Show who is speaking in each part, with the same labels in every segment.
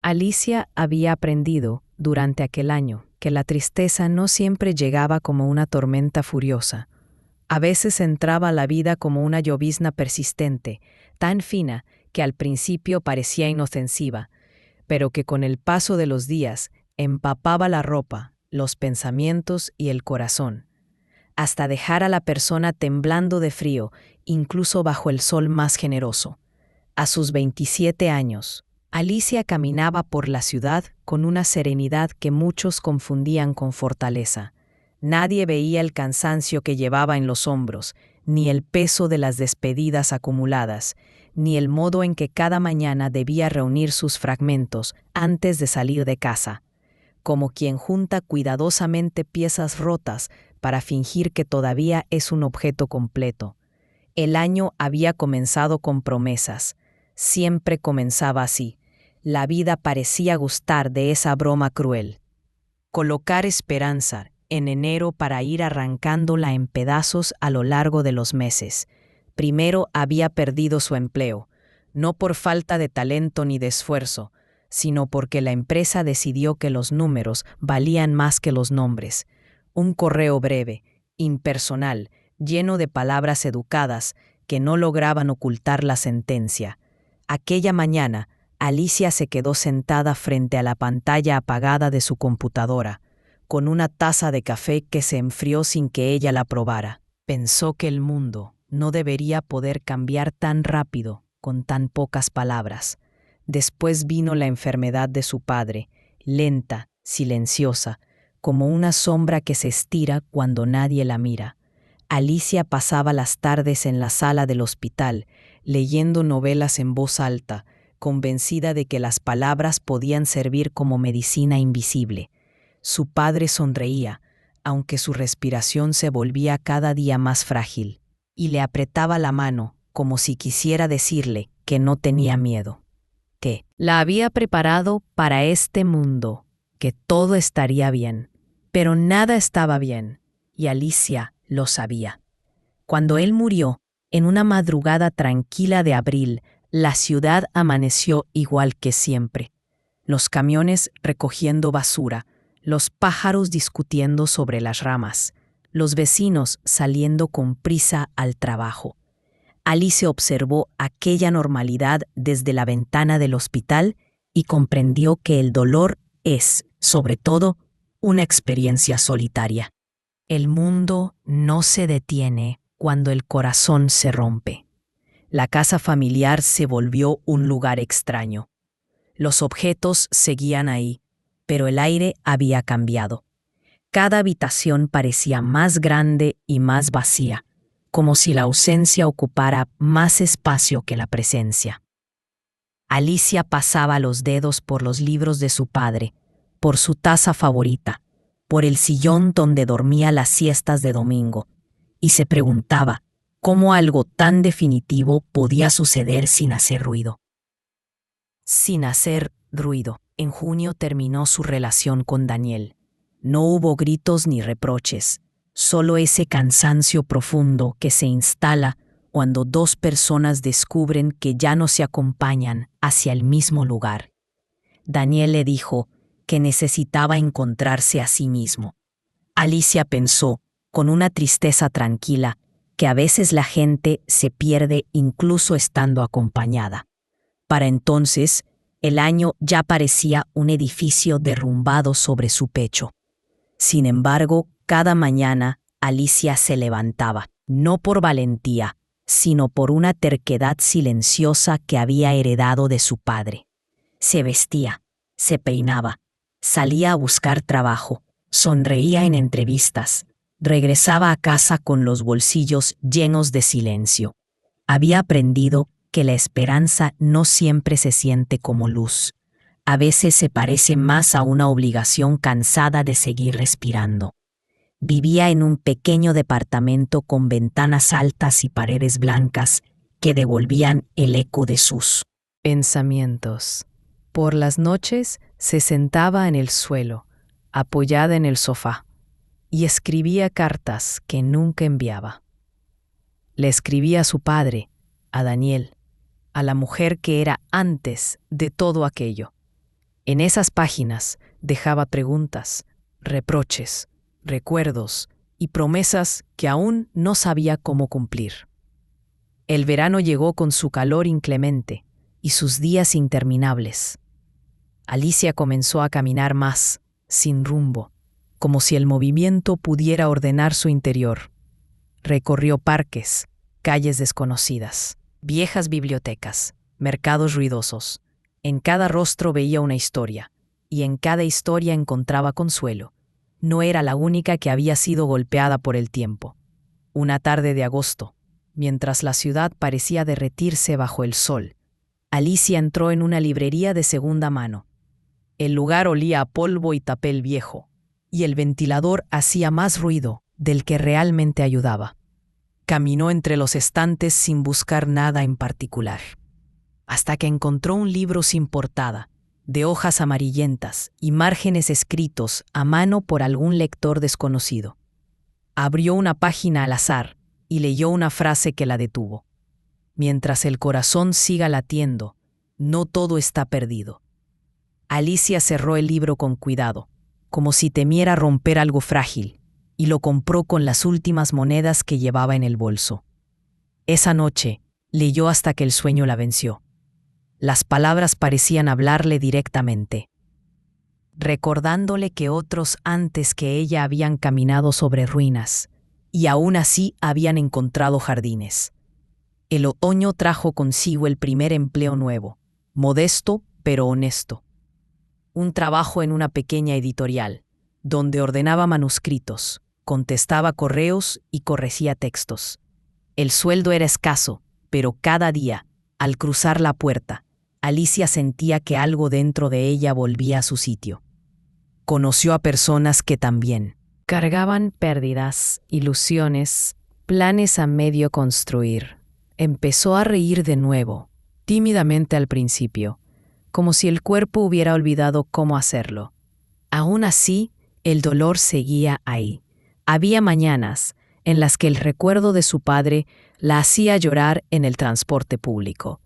Speaker 1: Alicia había aprendido, durante aquel año, que la tristeza no siempre llegaba como una tormenta furiosa. A veces entraba a la vida como una llovizna persistente, tan fina que al principio parecía inofensiva, pero que con el paso de los días empapaba la ropa, los pensamientos y el corazón, hasta dejar a la persona temblando de frío, incluso bajo el sol más generoso. A sus 27 años, Alicia caminaba por la ciudad con una serenidad que muchos confundían con fortaleza. Nadie veía el cansancio que llevaba en los hombros, ni el peso de las despedidas acumuladas, ni el modo en que cada mañana debía reunir sus fragmentos antes de salir de casa, como quien junta cuidadosamente piezas rotas para fingir que todavía es un objeto completo. El año había comenzado con promesas. Siempre comenzaba así. La vida parecía gustar de esa broma cruel. Colocar esperanza en enero para ir arrancándola en pedazos a lo largo de los meses. Primero había perdido su empleo, no por falta de talento ni de esfuerzo, sino porque la empresa decidió que los números valían más que los nombres. Un correo breve, impersonal, lleno de palabras educadas que no lograban ocultar la sentencia. Aquella mañana, Alicia se quedó sentada frente a la pantalla apagada de su computadora, con una taza de café que se enfrió sin que ella la probara. Pensó que el mundo no debería poder cambiar tan rápido, con tan pocas palabras. Después vino la enfermedad de su padre, lenta, silenciosa, como una sombra que se estira cuando nadie la mira. Alicia pasaba las tardes en la sala del hospital, leyendo novelas en voz alta, convencida de que las palabras podían servir como medicina invisible. Su padre sonreía, aunque su respiración se volvía cada día más frágil, y le apretaba la mano como si quisiera decirle que no tenía miedo, que la había preparado para este mundo, que todo estaría bien. Pero nada estaba bien, y Alicia lo sabía. Cuando él murió, en una madrugada tranquila de abril, la ciudad amaneció igual que siempre. Los camiones recogiendo basura, los pájaros discutiendo sobre las ramas, los vecinos saliendo con prisa al trabajo. Alice observó aquella normalidad desde la ventana del hospital y comprendió que el dolor es, sobre todo, una experiencia solitaria. El mundo no se detiene cuando el corazón se rompe. La casa familiar se volvió un lugar extraño. Los objetos seguían ahí, pero el aire había cambiado. Cada habitación parecía más grande y más vacía, como si la ausencia ocupara más espacio que la presencia. Alicia pasaba los dedos por los libros de su padre, por su taza favorita, por el sillón donde dormía las siestas de domingo, y se preguntaba cómo algo tan definitivo podía suceder sin hacer ruido. Sin hacer ruido, en junio terminó su relación con Daniel. No hubo gritos ni reproches, solo ese cansancio profundo que se instala cuando dos personas descubren que ya no se acompañan hacia el mismo lugar. Daniel le dijo que necesitaba encontrarse a sí mismo. Alicia pensó, con una tristeza tranquila, que a veces la gente se pierde incluso estando acompañada. Para entonces, el año ya parecía un edificio derrumbado sobre su pecho. Sin embargo, cada mañana Alicia se levantaba, no por valentía, sino por una terquedad silenciosa que había heredado de su padre. Se vestía, se peinaba, salía a buscar trabajo, sonreía en entrevistas, regresaba a casa con los bolsillos llenos de silencio. Había aprendido que la esperanza no siempre se siente como luz. A veces se parece más a una obligación cansada de seguir respirando. Vivía en un pequeño departamento con ventanas altas y paredes blancas que devolvían el eco de sus pensamientos. Por las noches se sentaba en el suelo, apoyada en el sofá, y escribía cartas que nunca enviaba. Le escribía a su padre, a Daniel, a la mujer que era antes de todo aquello. En esas páginas dejaba preguntas, reproches, recuerdos y promesas que aún no sabía cómo cumplir. El verano llegó con su calor inclemente y sus días interminables. Alicia comenzó a caminar más, sin rumbo, como si el movimiento pudiera ordenar su interior. Recorrió parques, calles desconocidas, viejas bibliotecas, mercados ruidosos. En cada rostro veía una historia, y en cada historia encontraba consuelo. No era la única que había sido golpeada por el tiempo. Una tarde de agosto, mientras la ciudad parecía derretirse bajo el sol, Alicia entró en una librería de segunda mano. El lugar olía a polvo y papel viejo, y el ventilador hacía más ruido del que realmente ayudaba. Caminó entre los estantes sin buscar nada en particular, hasta que encontró un libro sin portada, de hojas amarillentas y márgenes escritos a mano por algún lector desconocido. Abrió una página al azar y leyó una frase que la detuvo. Mientras el corazón siga latiendo, no todo está perdido. Alicia cerró el libro con cuidado, como si temiera romper algo frágil, y lo compró con las últimas monedas que llevaba en el bolso. Esa noche, leyó hasta que el sueño la venció. Las palabras parecían hablarle directamente, recordándole que otros antes que ella habían caminado sobre ruinas, y aún así habían encontrado jardines. El otoño trajo consigo el primer empleo nuevo, modesto pero honesto. Un trabajo en una pequeña editorial, donde ordenaba manuscritos, contestaba correos y corregía textos. El sueldo era escaso, pero cada día, al cruzar la puerta, Alicia sentía que algo dentro de ella volvía a su sitio. Conoció a personas que también cargaban pérdidas, ilusiones, planes a medio construir. Empezó a reír de nuevo, tímidamente al principio, como si el cuerpo hubiera olvidado cómo hacerlo. Aún así, el dolor seguía ahí. Había mañanas en las que el recuerdo de su padre la hacía llorar en el transporte público.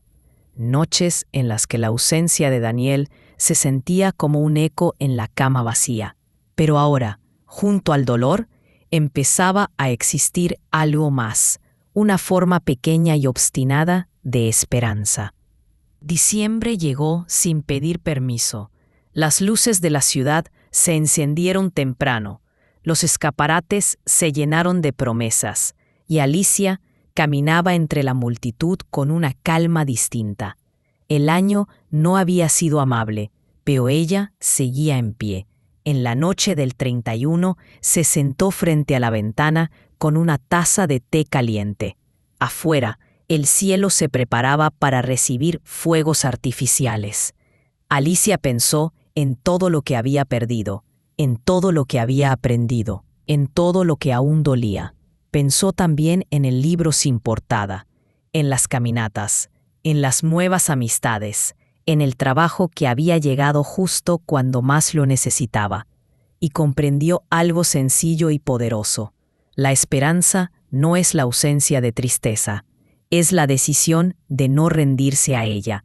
Speaker 1: Noches en las que la ausencia de Daniel se sentía como un eco en la cama vacía. Pero ahora, junto al dolor, empezaba a existir algo más, una forma pequeña y obstinada de esperanza. Diciembre llegó sin pedir permiso. Las luces de la ciudad se encendieron temprano, los escaparates se llenaron de promesas, y Alicia caminaba entre la multitud con una calma distinta. El año no había sido amable, pero ella seguía en pie. En la noche del 31 se sentó frente a la ventana con una taza de té caliente. Afuera, el cielo se preparaba para recibir fuegos artificiales. Alicia pensó en todo lo que había perdido, en todo lo que había aprendido, en todo lo que aún dolía. Pensó también en el libro sin portada, en las caminatas, en las nuevas amistades, en el trabajo que había llegado justo cuando más lo necesitaba, y comprendió algo sencillo y poderoso. La esperanza no es la ausencia de tristeza, es la decisión de no rendirse a ella.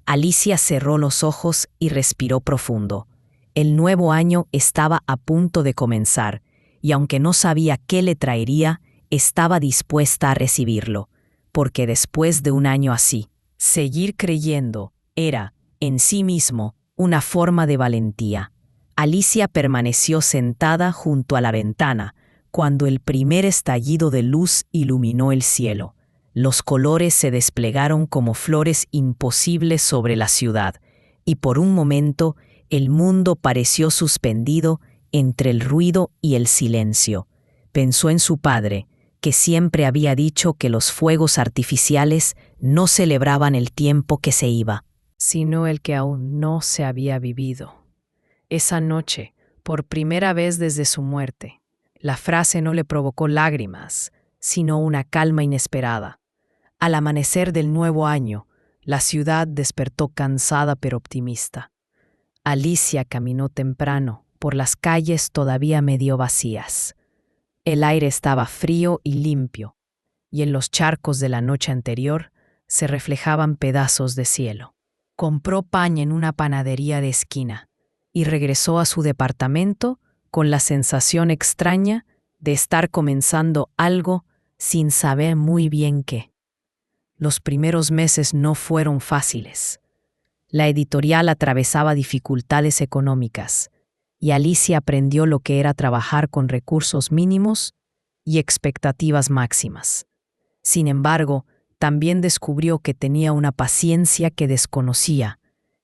Speaker 1: Alicia cerró los ojos y respiró profundo. El nuevo año estaba a punto de comenzar, y aunque no sabía qué le traería, estaba dispuesta a recibirlo, porque después de un año así, seguir creyendo era, en sí mismo, una forma de valentía. Alicia permaneció sentada junto a la ventana cuando el primer estallido de luz iluminó el cielo. Los colores se desplegaron como flores imposibles sobre la ciudad, y por un momento el mundo pareció suspendido entre el ruido y el silencio. Pensó en su padre, que siempre había dicho que los fuegos artificiales no celebraban el tiempo que se iba, sino el que aún no se había vivido. Esa noche, por primera vez desde su muerte, la frase no le provocó lágrimas, sino una calma inesperada. Al amanecer del nuevo año, la ciudad despertó cansada pero optimista. Alicia caminó temprano por las calles todavía medio vacías. El aire estaba frío y limpio, y en los charcos de la noche anterior se reflejaban pedazos de cielo. Compró pan en una panadería de esquina y regresó a su departamento con la sensación extraña de estar comenzando algo sin saber muy bien qué. Los primeros meses no fueron fáciles. La editorial atravesaba dificultades económicas y Alicia aprendió lo que era trabajar con recursos mínimos y expectativas máximas. Sin embargo, también descubrió que tenía una paciencia que desconocía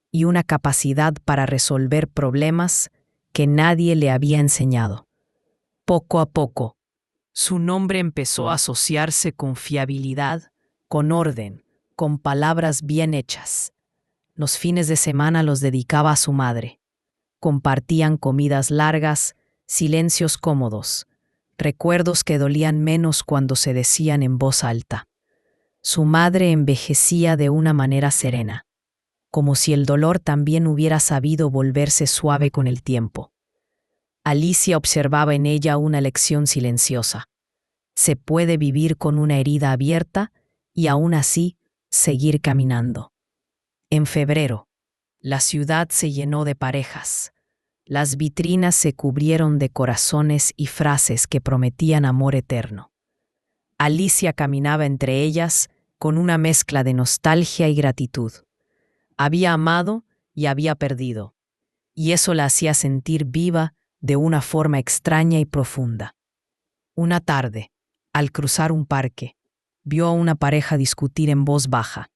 Speaker 1: y una capacidad para resolver problemas que nadie le había enseñado. Poco a poco, su nombre empezó a asociarse con fiabilidad, con orden, con palabras bien hechas. Los fines de semana los dedicaba a su madre. Compartían comidas largas, silencios cómodos, recuerdos que dolían menos cuando se decían en voz alta. Su madre envejecía de una manera serena, como si el dolor también hubiera sabido volverse suave con el tiempo. Alicia observaba en ella una lección silenciosa. Se puede vivir con una herida abierta y aún así seguir caminando. En febrero, la ciudad se llenó de parejas. Las vitrinas se cubrieron de corazones y frases que prometían amor eterno. Alicia caminaba entre ellas con una mezcla de nostalgia y gratitud. Había amado y había perdido, y eso la hacía sentir viva de una forma extraña y profunda. Una tarde, al cruzar un parque, vio a una pareja discutir en voz baja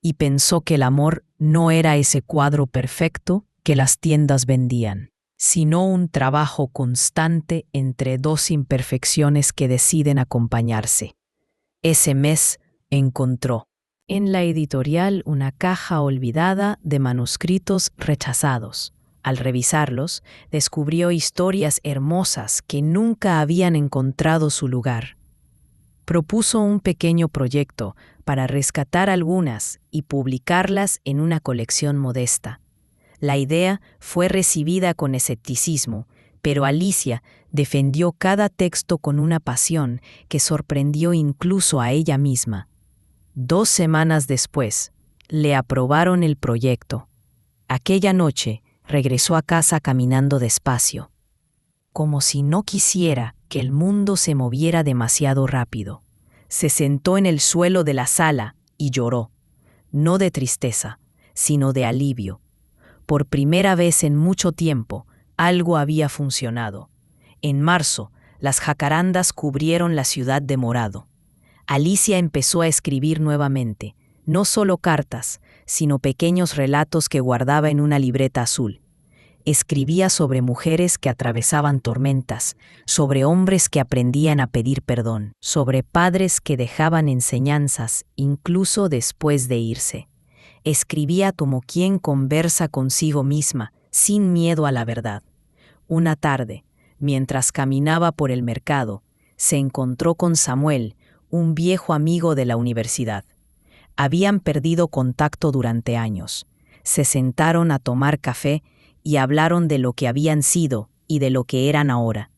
Speaker 1: y pensó que el amor no era ese cuadro perfecto que las tiendas vendían, sino un trabajo constante entre dos imperfecciones que deciden acompañarse. Ese mes encontró en la editorial una caja olvidada de manuscritos rechazados. Al revisarlos, descubrió historias hermosas que nunca habían encontrado su lugar. Propuso un pequeño proyecto para rescatar algunas y publicarlas en una colección modesta. La idea fue recibida con escepticismo, pero Alicia defendió cada texto con una pasión que sorprendió incluso a ella misma. 2 semanas después, le aprobaron el proyecto. Aquella noche, regresó a casa caminando despacio, como si no quisiera que el mundo se moviera demasiado rápido. Se sentó en el suelo de la sala y lloró, no de tristeza, sino de alivio. Por primera vez en mucho tiempo, algo había funcionado. En marzo, las jacarandas cubrieron la ciudad de morado. Alicia empezó a escribir nuevamente, no solo cartas, sino pequeños relatos que guardaba en una libreta azul. Escribía sobre mujeres que atravesaban tormentas, sobre hombres que aprendían a pedir perdón, sobre padres que dejaban enseñanzas incluso después de irse. Escribía como quien conversa consigo misma, sin miedo a la verdad. Una tarde, mientras caminaba por el mercado, se encontró con Samuel, un viejo amigo de la universidad. Habían perdido contacto durante años. Se sentaron a tomar café y hablaron de lo que habían sido y de lo que eran ahora.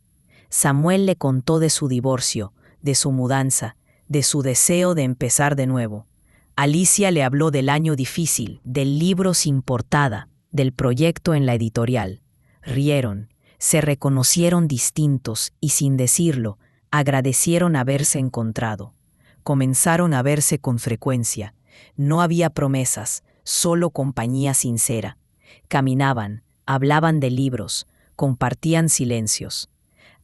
Speaker 1: Samuel le contó de su divorcio, de su mudanza, de su deseo de empezar de nuevo. Alicia le habló del año difícil, del libro sin portada, del proyecto en la editorial. Rieron, se reconocieron distintos y sin decirlo, agradecieron haberse encontrado. Comenzaron a verse con frecuencia. No había promesas, solo compañía sincera. Caminaban, hablaban de libros, compartían silencios.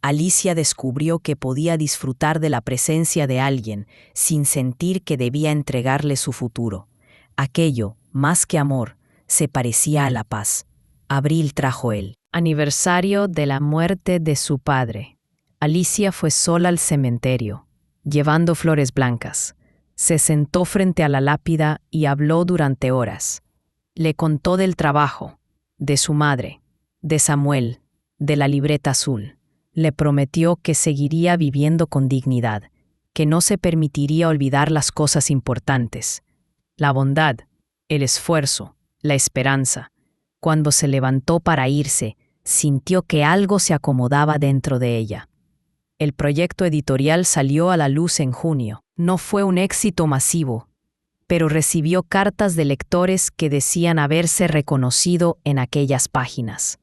Speaker 1: Alicia descubrió que podía disfrutar de la presencia de alguien sin sentir que debía entregarle su futuro. Aquello, más que amor, se parecía a la paz. Abril trajo el aniversario de la muerte de su padre. Alicia fue sola al cementerio, llevando flores blancas. Se sentó frente a la lápida y habló durante horas. Le contó del trabajo, de su madre, de Samuel, de la libreta azul. Le prometió que seguiría viviendo con dignidad, que no se permitiría olvidar las cosas importantes, la bondad, el esfuerzo, la esperanza. Cuando se levantó para irse, sintió que algo se acomodaba dentro de ella. El proyecto editorial salió a la luz en junio. No fue un éxito masivo, pero recibió cartas de lectores que decían haberse reconocido en aquellas páginas.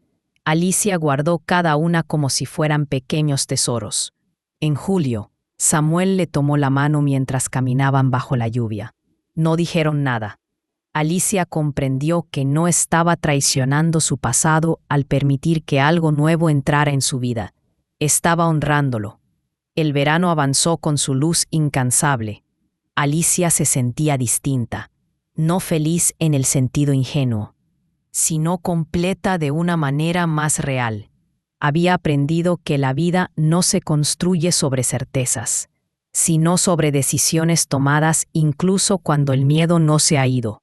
Speaker 1: Alicia guardó cada una como si fueran pequeños tesoros. En julio, Samuel le tomó la mano mientras caminaban bajo la lluvia. No dijeron nada. Alicia comprendió que no estaba traicionando su pasado al permitir que algo nuevo entrara en su vida. Estaba honrándolo. El verano avanzó con su luz incansable. Alicia se sentía distinta, no feliz en el sentido ingenuo, sino completa de una manera más real. Había aprendido que la vida no se construye sobre certezas, sino sobre decisiones tomadas incluso cuando el miedo no se ha ido.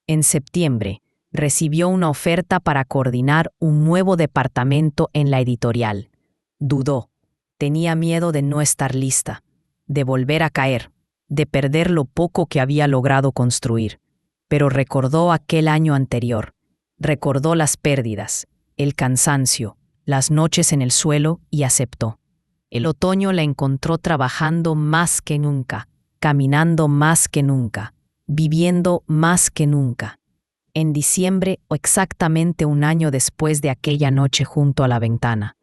Speaker 1: En septiembre, recibió una oferta para coordinar un nuevo departamento en la editorial. Dudó. Tenía miedo de no estar lista, de volver a caer, de perder lo poco que había logrado construir. Pero recordó aquel año anterior. Recordó las pérdidas, el cansancio, las noches en el suelo y aceptó. El otoño la encontró trabajando más que nunca, caminando más que nunca, viviendo más que nunca. En diciembre, o exactamente un año después de aquella noche junto a la ventana,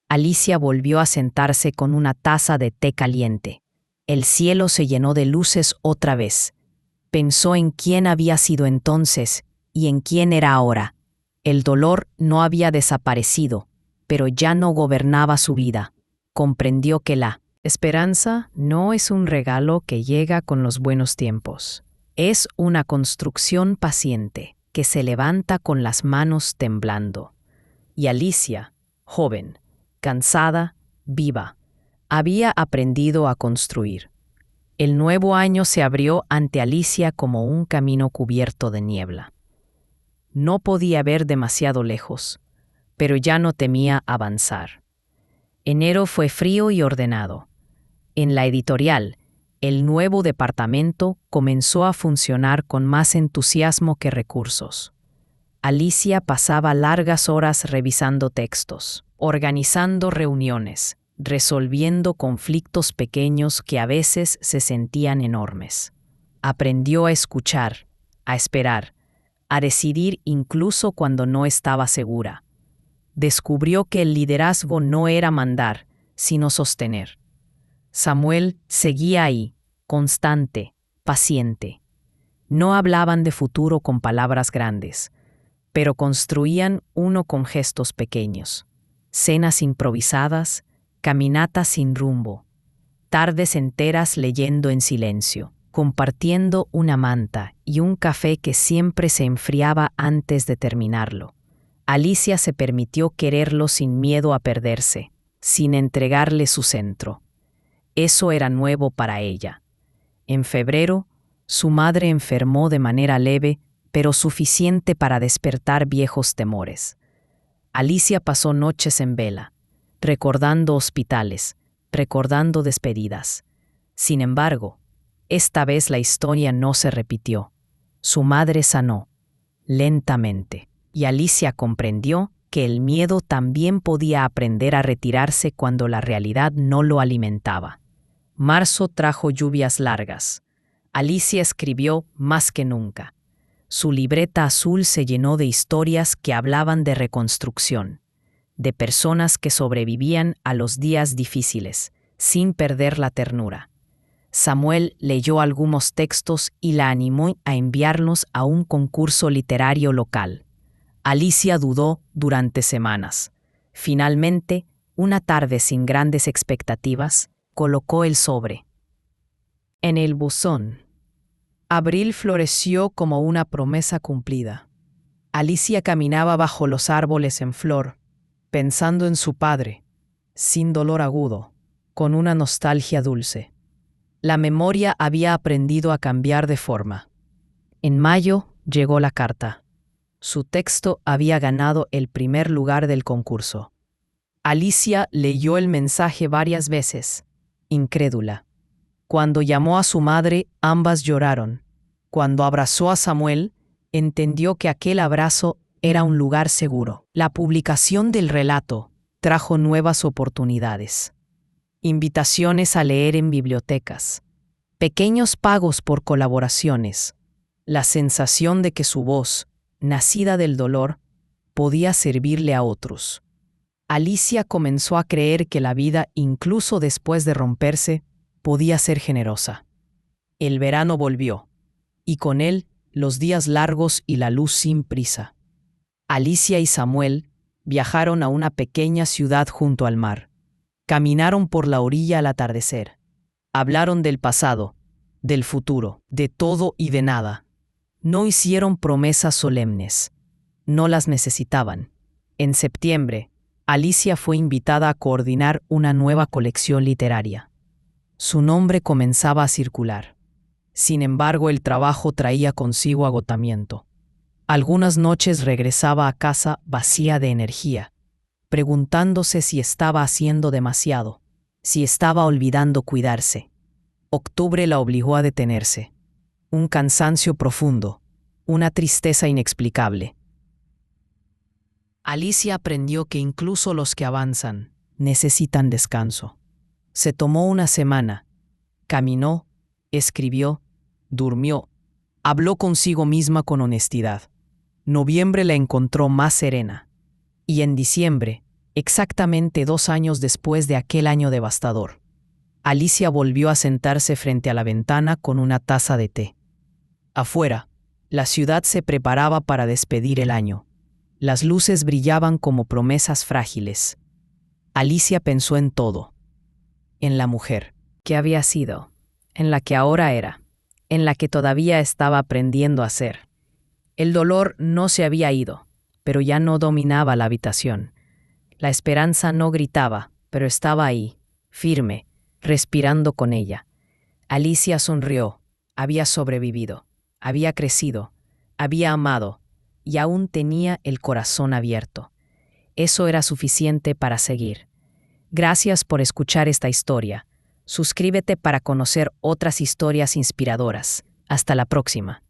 Speaker 1: Alicia volvió a sentarse con una taza de té caliente. El cielo se llenó de luces otra vez. Pensó en quién había sido entonces y en quién era ahora. El dolor no había desaparecido, pero ya no gobernaba su vida. Comprendió que la esperanza no es un regalo que llega con los buenos tiempos. Es una construcción paciente que se levanta con las manos temblando. Y Alicia, joven, cansada, viva, había aprendido a construir. El nuevo año se abrió ante Alicia como un camino cubierto de niebla. No podía ver demasiado lejos, pero ya no temía avanzar. Enero fue frío y ordenado. En la editorial, el nuevo departamento comenzó a funcionar con más entusiasmo que recursos. Alicia pasaba largas horas revisando textos, organizando reuniones, resolviendo conflictos pequeños que a veces se sentían enormes. Aprendió a escuchar, a esperar, a decidir incluso cuando no estaba segura. Descubrió que el liderazgo no era mandar, sino sostener. Samuel seguía ahí, constante, paciente. No hablaban de futuro con palabras grandes, pero construían uno con gestos pequeños. Cenas improvisadas, caminatas sin rumbo, tardes enteras leyendo en silencio, compartiendo una manta y un café que siempre se enfriaba antes de terminarlo. Alicia se permitió quererlo sin miedo a perderse, sin entregarle su centro. Eso era nuevo para ella. En febrero, su madre enfermó de manera leve, pero suficiente para despertar viejos temores. Alicia pasó noches en vela, recordando hospitales, recordando despedidas. Sin embargo, esta vez la historia no se repitió. Su madre sanó, lentamente, y Alicia comprendió que el miedo también podía aprender a retirarse cuando la realidad no lo alimentaba. Marzo trajo lluvias largas. Alicia escribió más que nunca. Su libreta azul se llenó de historias que hablaban de reconstrucción, de personas que sobrevivían a los días difíciles, sin perder la ternura. Samuel leyó algunos textos y la animó a enviarlos a un concurso literario local. Alicia dudó durante semanas. Finalmente, una tarde sin grandes expectativas, colocó el sobre. En el buzón. Abril floreció como una promesa cumplida. Alicia caminaba bajo los árboles en flor, pensando en su padre, sin dolor agudo, con una nostalgia dulce. La memoria había aprendido a cambiar de forma. En mayo llegó la carta. Su texto había ganado el primer lugar del concurso. Alicia leyó el mensaje varias veces, incrédula. Cuando llamó a su madre, ambas lloraron. Cuando abrazó a Samuel, entendió que aquel abrazo era un lugar seguro. La publicación del relato trajo nuevas oportunidades. Invitaciones a leer en bibliotecas, pequeños pagos por colaboraciones, la sensación de que su voz, nacida del dolor, podía servirle a otros. Alicia comenzó a creer que la vida, incluso después de romperse, podía ser generosa. El verano volvió, y con él los días largos y la luz sin prisa. Alicia y Samuel viajaron a una pequeña ciudad junto al mar. Caminaron por la orilla al atardecer. Hablaron del pasado, del futuro, de todo y de nada. No hicieron promesas solemnes. No las necesitaban. En septiembre, Alicia fue invitada a coordinar una nueva colección literaria. Su nombre comenzaba a circular. Sin embargo, el trabajo traía consigo agotamiento. Algunas noches regresaba a casa vacía de energía, preguntándose si estaba haciendo demasiado, si estaba olvidando cuidarse. Octubre la obligó a detenerse. Un cansancio profundo, una tristeza inexplicable. Alicia aprendió que incluso los que avanzan necesitan descanso. Se tomó una semana, caminó, escribió, durmió, habló consigo misma con honestidad. Noviembre la encontró más serena. Y en diciembre, exactamente 2 años después de aquel año devastador, Alicia volvió a sentarse frente a la ventana con una taza de té. Afuera, la ciudad se preparaba para despedir el año. Las luces brillaban como promesas frágiles. Alicia pensó en todo. En la mujer que había sido, en la que ahora era, en la que todavía estaba aprendiendo a ser. El dolor no se había ido, pero ya no dominaba la habitación. La esperanza no gritaba, pero estaba ahí, firme, respirando con ella. Alicia sonrió. Había sobrevivido, había crecido, había amado, y aún tenía el corazón abierto. Eso era suficiente para seguir. Gracias por escuchar esta historia. Suscríbete para conocer otras historias inspiradoras. Hasta la próxima.